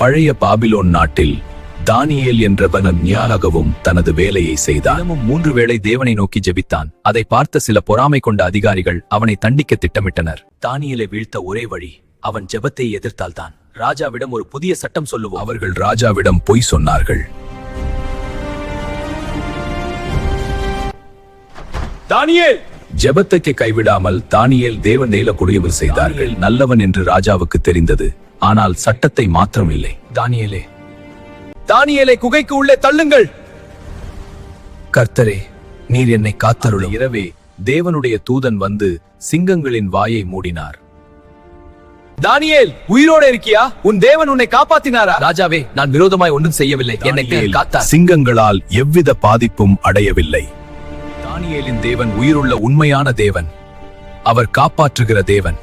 பழைய பாபிலோன் நாட்டில் தானியேல் என்றவன் ஞானகவும் தனது வேலையை செய்தான். தினமும் 3 வேளை தேவனை நோக்கி ஜெபித்தான். அதை பார்த்த சில பொறாமை கொண்ட அதிகாரிகள் அவனை தண்டிக்க திட்டமிட்டனர். தானியேலை வீழ்த்த ஒரே வழி அவன் ஜெபத்தை எதிர்த்தால்தான். ராஜாவிடம் ஒரு புதிய சட்டம் சொல்லுவோம். அவர்கள் ராஜாவிடம் பொய் சொன்னார்கள். தானியேல் ஜெபத்துக்கு கைவிடாமல் தானியேல் தேவனேல குடியவர் செய்தார்கள். நல்லவன் என்று ராஜாவுக்கு தெரிந்தது. ஆனால் சட்டத்தை மாற்றம் இல்லை. தானியேலை குகைக்கு உள்ளே தள்ளுங்கள். கர்த்தரே, நீர் என்னை காத்தருளும். இரவே தேவனுடைய தூதன் வந்து சிங்கங்களின் வாயை மூடினார். தானியேல், உயிரோட இருக்கியா? உன் தேவன் உன்னை காப்பாத்தினாரா? ராஜாவே, நான் விரோதமாய் ஒன்றும் செய்யவில்லை. என்னை காத்தார். சிங்கங்களால் எவ்வித பாதிப்பும் அடையவில்லை. தானியேலின் தேவன் உயிருள்ள உண்மையான தேவன். அவர் காப்பாற்றுகிற தேவன்.